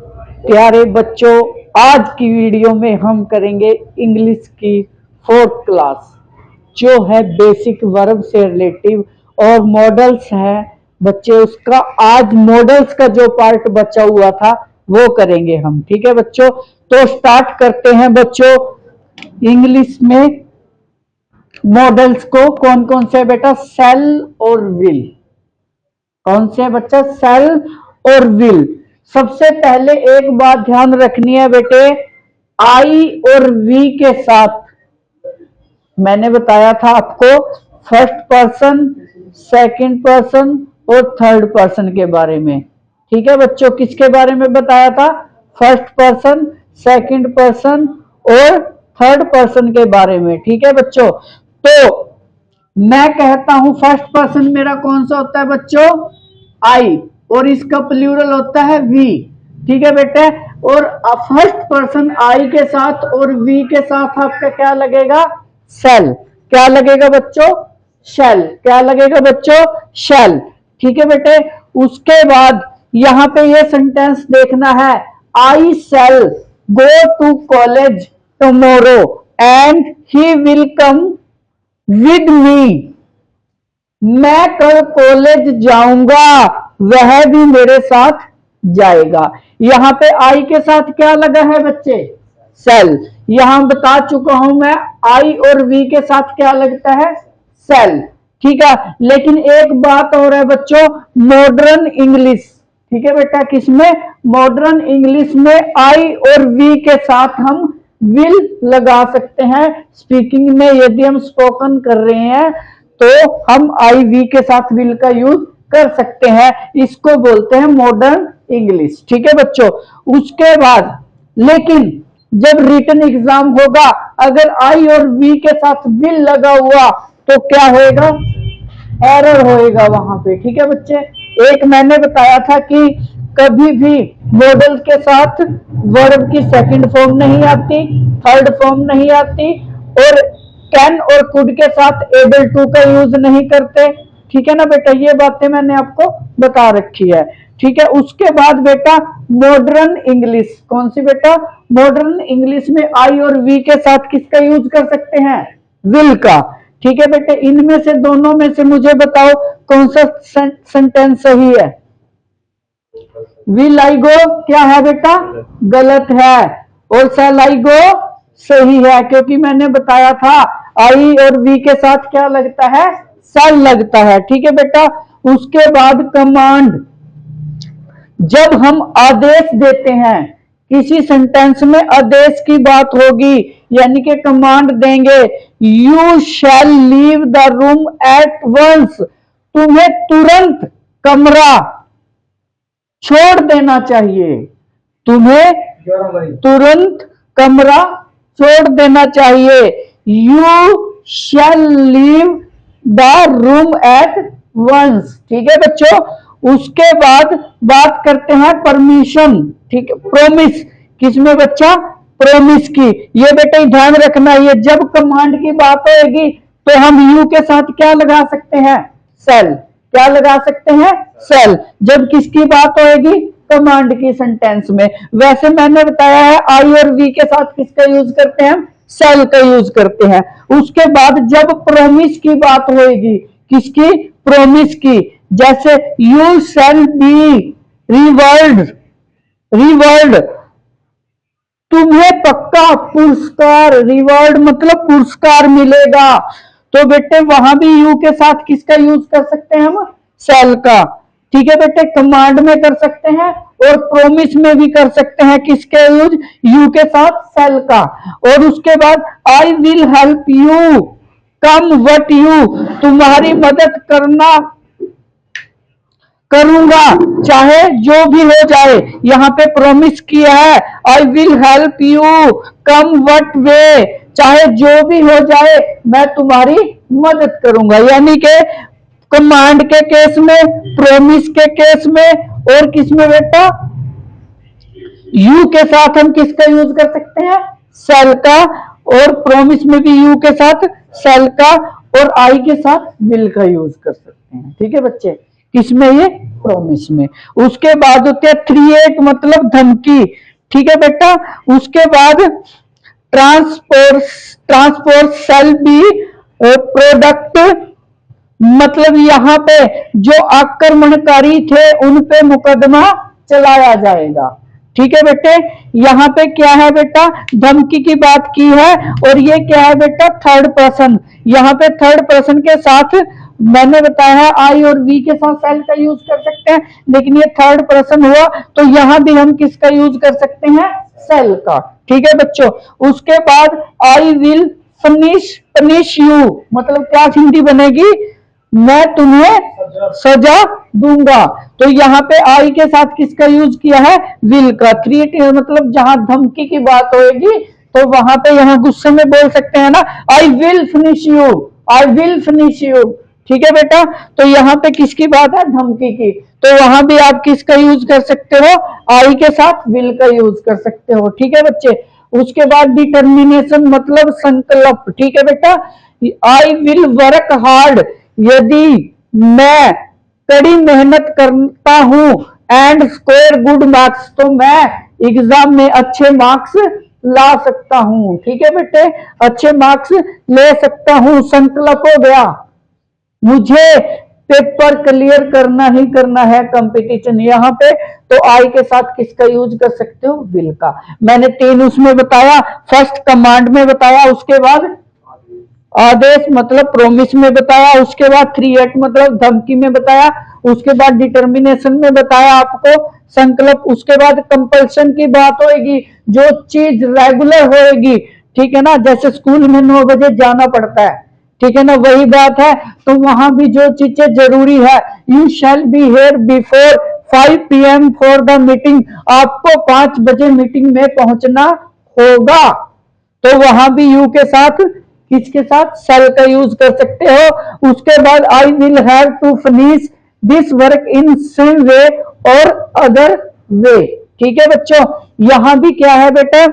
प्यारे बच्चों, आज की वीडियो में हम करेंगे इंग्लिश की 4th क्लास, जो है बेसिक वर्ब से रिलेटिव और मॉडल्स है बच्चे। उसका आज मॉडल्स का जो पार्ट बचा हुआ था वो करेंगे हम। ठीक है बच्चों, तो स्टार्ट करते हैं बच्चों। इंग्लिश में मॉडल्स को कौन कौन से बेटा? सेल और विल। कौन से बच्चा? सेल और विल। सबसे पहले एक बात ध्यान रखनी है बेटे, आई और वी के साथ मैंने बताया था आपको फर्स्ट पर्सन, सेकंड पर्सन और थर्ड पर्सन के बारे में। ठीक है बच्चों, किसके बारे में बताया था? फर्स्ट पर्सन, सेकंड पर्सन और थर्ड पर्सन के बारे में। ठीक है बच्चों, तो मैं कहता हूं फर्स्ट पर्सन मेरा कौन सा होता है बच्चों? आई, और इसका प्लूरल होता है वी। ठीक है बेटे, और फर्स्ट पर्सन आई के साथ और वी के साथ आपका क्या लगेगा? सेल। क्या लगेगा बच्चों? शेल। क्या लगेगा बच्चों? शेल। ठीक है बेटे, उसके बाद यहां पे ये सेंटेंस देखना है, I shall go to college tomorrow and he will come with me. मैं कल कॉलेज जाऊंगा, वह भी मेरे साथ जाएगा। यहां पे आई के साथ क्या लगा है बच्चे? सेल। यहां बता चुका हूं मैं, आई और वी के साथ क्या लगता है? सेल। ठीक है, लेकिन एक बात और है बच्चों, मॉडर्न इंग्लिश। ठीक है बेटा, किसमें? मॉडर्न इंग्लिश में आई और वी के साथ हम विल लगा सकते हैं। स्पीकिंग में यदि हम स्पोकन कर रहे हैं तो हम आई वी के साथ विल का यूज कर सकते हैं। इसको बोलते हैं मॉडर्न इंग्लिश। ठीक है बच्चों, उसके बाद लेकिन जब रिटन एग्जाम होगा, अगर आई और वी के साथ विल लगा हुआ तो क्या होएगा? एरर होएगा वहां पे। ठीक है बच्चे, एक मैंने बताया था कि कभी भी मॉडल के साथ वर्ब की सेकंड फॉर्म नहीं आती, थर्ड फॉर्म नहीं आती, और कैन और कुड के साथ एबल टू का यूज नहीं करते। ठीक है ना बेटा, ये बातें मैंने आपको बता रखी है। ठीक है, उसके बाद बेटा मॉडर्न इंग्लिश। कौन सी बेटा? मॉडर्न इंग्लिश में आई और वी के साथ किसका यूज कर सकते हैं? विल का। ठीक है बेटे, इनमें से दोनों में से मुझे बताओ कौन सा सेंटेंस सही है? विल आई गो क्या है बेटा? गलत है। और शैल आई गो सही है, क्योंकि मैंने बताया था आई और वी के साथ क्या लगता है? शैल लगता है। ठीक है बेटा, उसके बाद कमांड। जब हम आदेश देते हैं, किसी सेंटेंस में आदेश की बात होगी, यानी कि कमांड देंगे, you shall leave the room at once. तुम्हें तुरंत कमरा छोड़ देना चाहिए। तुम्हें तुरंत कमरा छोड़ देना चाहिए। You shall leave the room at once. ठीक है बच्चों, उसके बाद बात करते हैं परमिशन। ठीक है, प्रोमिस। किसमें बच्चा? प्रोमिस की। ये बेटा ध्यान रखना, ये जब कमांड की बात होगी तो हम यू के साथ क्या लगा सकते हैं? सेल। क्या लगा सकते हैं? सेल। जब किसकी बात होगी? कमांड की सेंटेंस में। वैसे मैंने बताया है आई और वी के साथ किसका यूज करते हैं? सेल का यूज करते हैं। उसके बाद जब प्रोमिस की बात होगी, किसकी? प्रोमिस की। जैसे you shall be reward, reward तुम्हें पक्का पुरस्कार, रिवॉर्ड मतलब पुरस्कार मिलेगा। तो बेटे वहां भी यू के साथ किसका यूज कर सकते हैं हम? सेल का। ठीक है बेटे, कमांड में कर सकते हैं और प्रोमिस में भी कर सकते हैं। किसके यूज? यू के साथ सेल का। और उसके बाद I will help you come what you, तुम्हारी मदद करूंगा चाहे जो भी हो जाए। यहां पे प्रॉमिस किया है, I will help you come what way, चाहे जो भी हो जाए मैं तुम्हारी मदद करूंगा। यानी कि कमांड के केस में, प्रॉमिस के केस में, और किसमें बेटा? यू के साथ हम किसका यूज कर सकते हैं? सेल का। और प्रॉमिस में भी यू के साथ सेल का, और आई के साथ विल का यूज कर सकते हैं। ठीक है बच्चे, किसमें? ये प्रोमिस में। उसके बाद होते हैं थ्रेट मतलब धमकी, ठीक है बेटा। उसके बाद ट्रांसपोर्ट शैल बी प्रोडक्ट मतलब यहाँ पे जो आक्रमणकारी थे उन पे मुकदमा चलाया जाएगा, ठीक है बेटे। यहाँ पे क्या है बेटा? धमकी की बात की है। और ये क्या है बेटा? Third person. यहाँ पे थर्ड पर्सन के साथ मैंने बताया है आई और वी के साथ सेल का यूज कर सकते हैं, लेकिन ये थर्ड पर्सन हुआ तो यहाँ भी हम किसका यूज कर सकते हैं? सेल का, ठीक है बच्चों। उसके बाद आई विल पनिश यू मतलब क्या हिंदी बनेगी? मैं तुम्हें सजा दूंगा। तो यहाँ पे आई के साथ किसका यूज किया है? विल का। थ्रेट मतलब जहां धमकी की बात होगी तो वहां पे यहाँ गुस्से में बोल सकते हैं ना, I will finish you, I will finish you, ठीक है बेटा। तो यहाँ पे किसकी बात है? धमकी की। तो वहां भी आप किसका यूज कर सकते हो? आई के साथ विल का यूज कर सकते हो, ठीक है बच्चे। उसके बाद डिटर्मिनेशन मतलब संकल्प, ठीक है बेटा। आई विल वर्क हार्ड यदि मैं कड़ी मेहनत करता हूं एंड स्कोर गुड मार्क्स तो मैं एग्जाम में अच्छे मार्क्स ला सकता हूं, ठीक है बेटे, अच्छे मार्क्स ले सकता हूं। संकल्प हो गया, मुझे पेपर क्लियर करना ही करना है कंपटीशन। यहाँ पे तो आई के साथ किसका यूज कर सकते हो? विल का। मैंने 3 उसमें बताया, फर्स्ट कमांड में बताया, उसके बाद आदेश मतलब प्रोमिस में बताया, उसके बाद थ्रेट मतलब धमकी में बताया, उसके बाद डिटर्मिनेशन में बताया आपको संकल्प, उसके बाद कंपल्शन की बात होगी, जो चीज रेगुलर होगी, ठीक है ना। जैसे स्कूल में 9 बजे जाना पड़ता है, ठीक है ना, वही बात है। तो वहां भी जो चीजें जरूरी है, you shall be here before 5 PM for the meeting, आपको 5 बजे मीटिंग में पहुंचना होगा। तो वहां भी यू के साथ किसके साथ? शैल का यूज कर सकते हो। उसके बाद I will have to finish this work in same way और अदर वे, ठीक है बच्चों। यहां भी क्या है बेटा?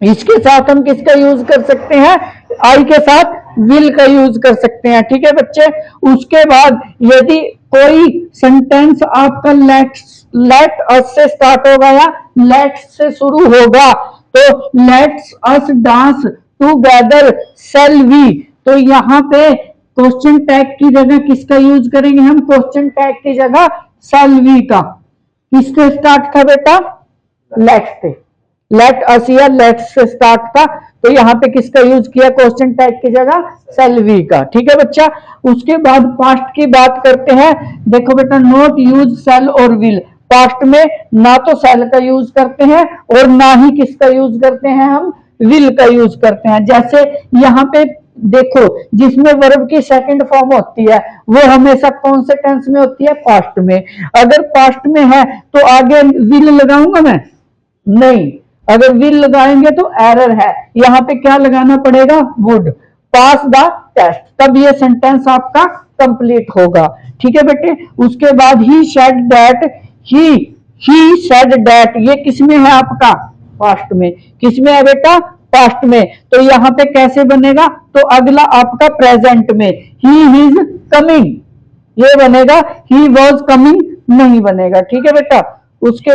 इसके साथ हम किसका यूज कर सकते हैं? आई के साथ विल का यूज कर सकते हैं, ठीक है बच्चे। उसके बाद यदि कोई सेंटेंस आपका लेट अस से स्टार्ट होगा या लेट से शुरू होगा, तो let's us dance together shall we, तो यहाँ पे क्वेश्चन टैग की जगह किसका यूज करेंगे हम? क्वेश्चन टैग की जगह शैल वी का। किससे स्टार्ट था बेटा? लेट से। लेट अस या लेट से स्टार्ट था, तो यहाँ पे किसका यूज किया? क्वेश्चन टैग की जगह शैल वी का, ठीक है बच्चा। उसके बाद पास्ट की बात करते हैं। देखो बेटा, नॉट यूज शैल और विल, पास्ट में ना तो शैल का यूज करते हैं और ना ही किसका यूज करते हैं? हम विल का यूज करते हैं। जैसे यहाँ पे देखो, जिसमें वर्ब की सेकंड फॉर्म होती है वो हमेशा कौन से टेंस में होती है? पास्ट में। अगर पास्ट में है तो आगे विल लगाऊंगा मैं? नहीं, अगर विल लगाएंगे तो एरर है। यहाँ पे क्या लगाना पड़ेगा? वुड। पास द टेस्ट, तब ये सेंटेंस आपका कंप्लीट होगा, ठीक है बेटे। उसके बाद ही said that, he said that, ये किसमें है आपका? पास्ट में। किसमें है बेटा? पास्ट में। तो यहाँ पे कैसे बनेगा? तो अगला आपका प्रेजेंट में, ही इज कमिंग, ये बनेगा। ही वॉज कमिंग नहीं बनेगा, ठीक है बेटा। उसके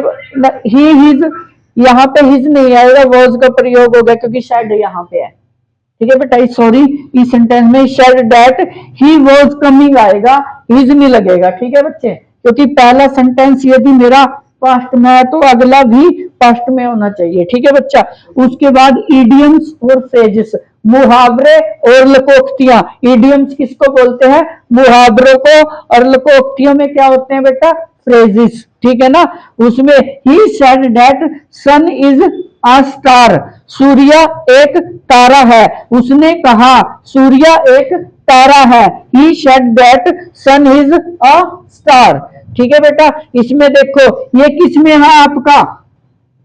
ही इज, यहाँ पे हिज नहीं आएगा, वॉज का प्रयोग होगा क्योंकि शेड यहाँ पे है, ठीक है बेटा। सॉरी, इस सेंटेंस में said that he was coming आएगा, हिज नहीं लगेगा, ठीक है बच्चे। क्योंकि पहला सेंटेंस यदि मेरा पास्ट में है तो अगला भी पास्ट में होना चाहिए, ठीक है बच्चा। उसके बाद इडियम्स और फ्रेजेस, मुहावरे और लोकोक्तियां। इडियम्स किसको बोलते हैं? मुहावरों को। और लोकोक्तियों में क्या होते हैं बेटा? फ्रेजेस, ठीक है ना। उसमें he said that sun is a star, सूर्य एक तारा है। उसने कहा सूर्य एक तारा है। He said that sun is a star, ठीक है बेटा। इसमें देखो ये किसमें है आपका?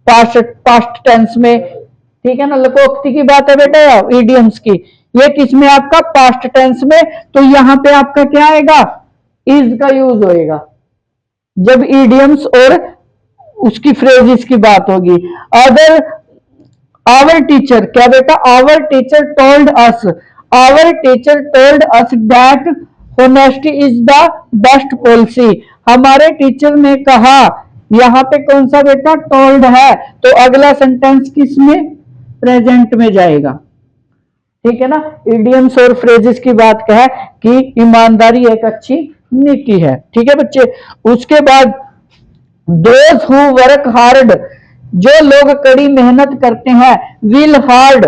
पास्ट टेंस में, ठीक है ना। लोकोक्ति की बात है बेटा, इडियम्स की। ये किसमें आपका? पास्ट टेंस में। तो यहाँ पे आपका क्या आएगा? इज का यूज होएगा जब इडियम्स और उसकी फ्रेजेस की बात होगी। अदर, आवर टीचर, क्या बेटा? Our teacher told us, our teacher told us that honesty is the best policy. हमारे टीचर ने कहा, यहाँ पे कौन सा बेटा टोल्ड है, तो अगला सेंटेंस किसमें, प्रेजेंट में जाएगा। ठीक है ना। इडियम्स और फ्रेजेस की बात क्या है कि ईमानदारी एक अच्छी नीति है। ठीक है बच्चे। उसके बाद दोज हु वर्क हार्ड, जो लोग कड़ी मेहनत करते हैं, विल हार्ड,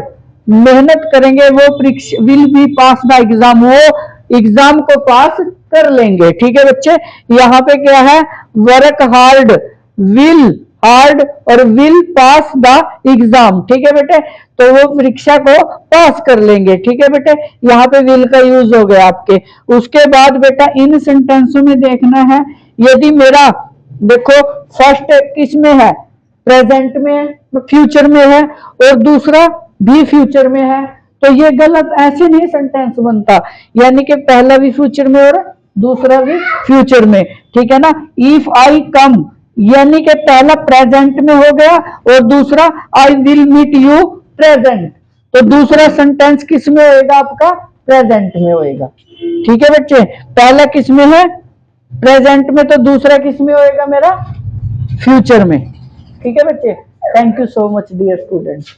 मेहनत करेंगे वो परीक्षा, will be pass the exam, वो एग्जाम को पास कर लेंगे। ठीक है बच्चे। यहाँ पे क्या है, वर्क हार्ड, विल हार्ड और विल पास द एग्जाम। ठीक है बेटे, तो वो परीक्षा को पास कर लेंगे। ठीक है बेटे, यहाँ पे विल का यूज हो गया आपके। उसके बाद बेटा इन सेंटेंसों में देखना है, यदि मेरा देखो फर्स्ट किस में है, प्रेजेंट में है, फ्यूचर में है, और दूसरा भी फ्यूचर में है, तो ये गलत, ऐसे नहीं सेंटेंस बनता। यानी कि पहला भी फ्यूचर में और दूसरा भी फ्यूचर में। ठीक है ना। इफ आई कम, यानी कि पहला प्रेजेंट में हो गया और दूसरा I will meet you present, तो दूसरा सेंटेंस किस में होएगा आपका, प्रेजेंट में होएगा। ठीक है बच्चे, पहला किस में है, प्रेजेंट में, तो दूसरा किस में होएगा मेरा, फ्यूचर में। ठीक है बच्चे। Thank you so much dear students.